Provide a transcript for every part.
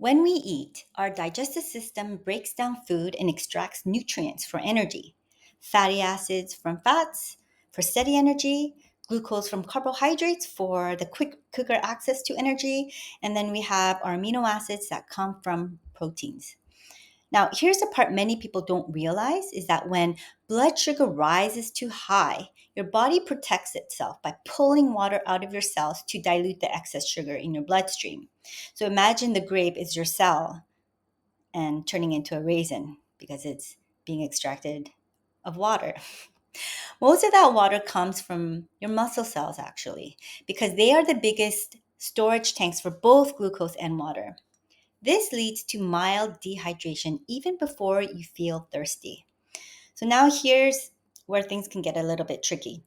When we eat, our digestive system breaks down food and extracts nutrients for energy. Fatty acids from fats for steady energy, glucose from carbohydrates for the quicker access to energy, and then we have our amino acids that come from proteins. Now, here's the part many people don't realize is that when blood sugar rises too high, your body protects itself by pulling water out of your cells to dilute the excess sugar in your bloodstream. So imagine the grape is your cell and turning into a raisin because it's being extracted of water. Most of that water comes from your muscle cells, actually, because they are the biggest storage tanks for both glucose and water. This leads to mild dehydration even before you feel thirsty. So now here's where things can get a little bit tricky.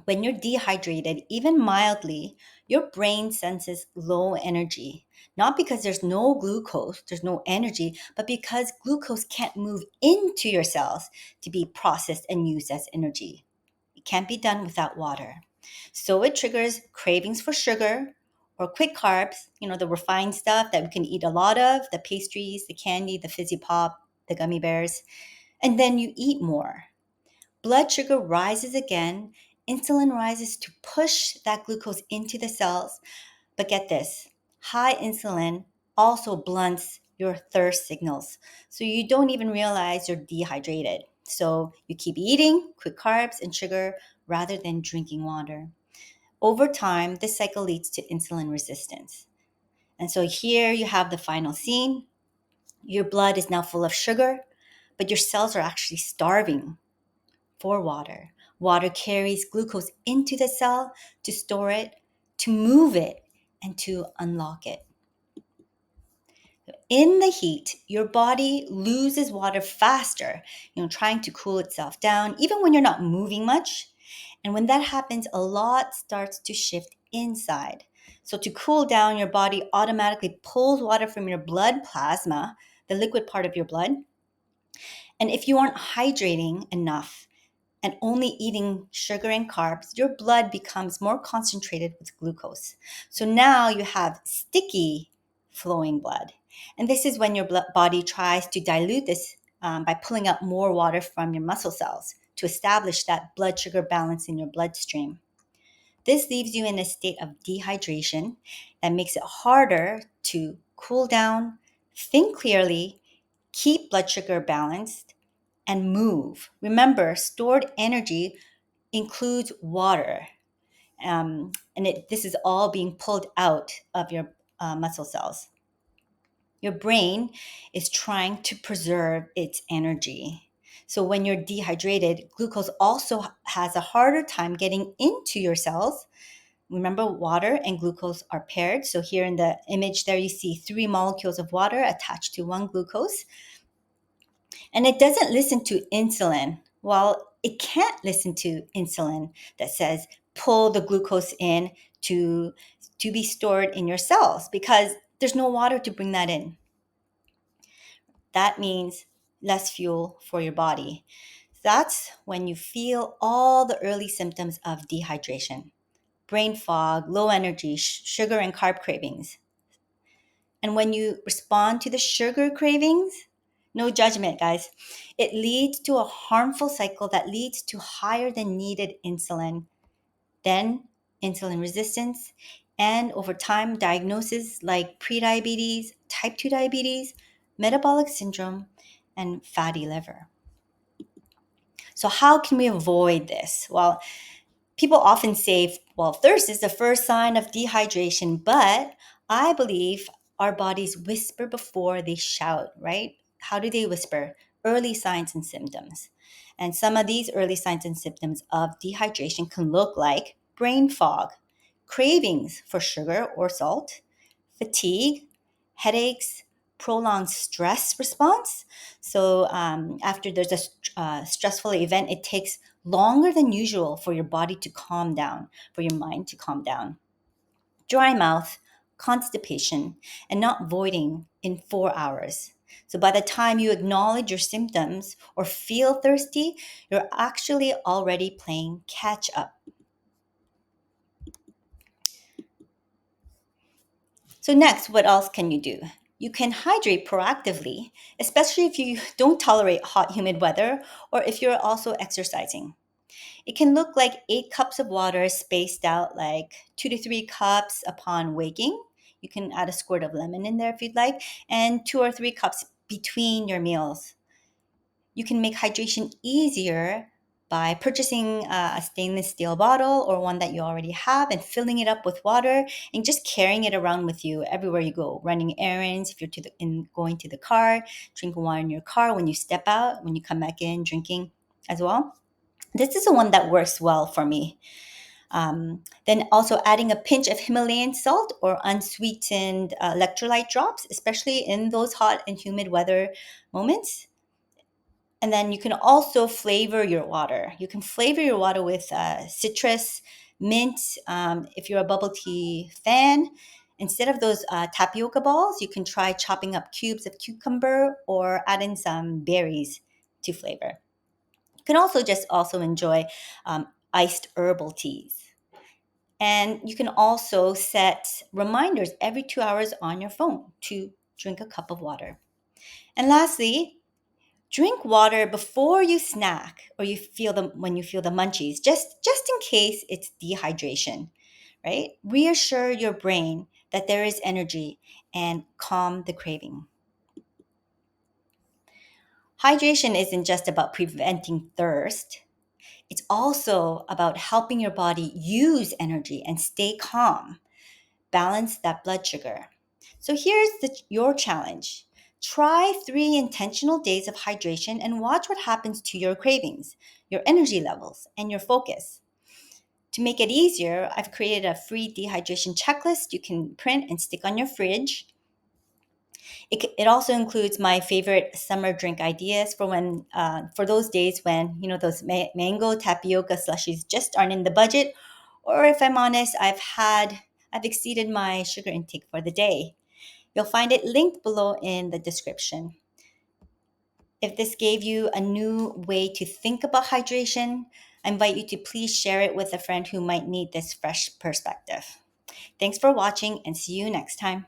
When you're dehydrated, even mildly, your brain senses low energy, not because there's no glucose, there's no energy, but because glucose can't move into your cells to be processed and used as energy. It can't be done without water. So it triggers cravings for sugar or quick carbs, the refined stuff that we can eat a lot of, the pastries, the candy, the fizzy pop, the gummy bears, and then you eat more. Blood sugar rises again, insulin rises to push that glucose into the cells. But get this, high insulin also blunts your thirst signals. So you don't even realize you're dehydrated. So you keep eating quick carbs and sugar rather than drinking water. Over time, this cycle leads to insulin resistance. And so here you have the final scene. Your blood is now full of sugar, but your cells are actually starving for water. Water carries glucose into the cell to store it, to move it, and to unlock it. In the heat, your body loses water faster, trying to cool itself down, even when you're not moving much. And when that happens, a lot starts to shift inside. So to cool down, your body automatically pulls water from your blood plasma, the liquid part of your blood. And if you aren't hydrating enough, and only eating sugar and carbs, your blood becomes more concentrated with glucose. So now you have sticky flowing blood. And this is when your body tries to dilute this by pulling out more water from your muscle cells to establish that blood sugar balance in your bloodstream. This leaves you in a state of dehydration that makes it harder to cool down, think clearly, keep blood sugar balanced, and move. Remember, stored energy includes water, this is all being pulled out of your muscle cells. Your brain is trying to preserve its energy. So when you're dehydrated, glucose also has a harder time getting into your cells. Remember, water and glucose are paired. So here in the image there, you see 3 molecules of water attached to 1 glucose. And it doesn't listen to insulin. Well, it can't listen to insulin that says pull the glucose in to be stored in your cells because there's no water to bring that in. That means less fuel for your body. That's when you feel all the early symptoms of dehydration: brain fog, low energy, sugar and carb cravings. And when you respond to the sugar cravings, no judgment, guys. It leads to a harmful cycle that leads to higher than needed insulin, then insulin resistance, and over time, diagnoses like prediabetes, type 2 diabetes, metabolic syndrome, and fatty liver. So, how can we avoid this? Well, people often say, well, thirst is the first sign of dehydration, but I believe our bodies whisper before they shout, right? How do they whisper? Early signs and symptoms. And some of these early signs and symptoms of dehydration can look like brain fog, cravings for sugar or salt, fatigue, headaches, prolonged stress response. So after there's a stressful event, it takes longer than usual for your body to calm down, for your mind to calm down. Dry mouth, constipation, and not voiding in 4 hours. So by the time you acknowledge your symptoms or feel thirsty, you're actually already playing catch up. So next, what else can you do? You can hydrate proactively, especially if you don't tolerate hot, humid weather or if you're also exercising. It can look like 8 cups of water spaced out like 2 to 3 cups upon waking. You can add a squirt of lemon in there if you'd like, and 2 or 3 cups between your meals. You can make hydration easier by purchasing a stainless steel bottle or one that you already have and filling it up with water and just carrying it around with you everywhere you go, running errands, if you're going to the car, drinking water in your car when you step out, when you come back in, drinking as well. This is the one that works well for me. Then also adding a pinch of Himalayan salt or unsweetened electrolyte drops, especially in those hot and humid weather moments. And then you can also flavor your water. You can flavor your water with citrus, mint. If you're a bubble tea fan, instead of those tapioca balls, you can try chopping up cubes of cucumber or add in some berries to flavor. You can also just also enjoy iced herbal teas. And you can also set reminders every 2 hours on your phone to drink a cup of water. And lastly, drink water before you snack or when you feel the munchies, just in case it's dehydration, right? Reassure your brain that there is energy and calm the craving. Hydration isn't just about preventing thirst. It's also about helping your body use energy and stay calm, balance that blood sugar. So here's your challenge. Try 3 intentional days of hydration and watch what happens to your cravings, your energy levels, and your focus. To make it easier, I've created a free dehydration checklist you can print and stick on your fridge. It also includes my favorite summer drink ideas for those days when those mango tapioca slushies just aren't in the budget, or if I'm honest, I've exceeded my sugar intake for the day. You'll find it linked below in the description. If this gave you a new way to think about hydration, I invite you to please share it with a friend who might need this fresh perspective. Thanks for watching and see you next time.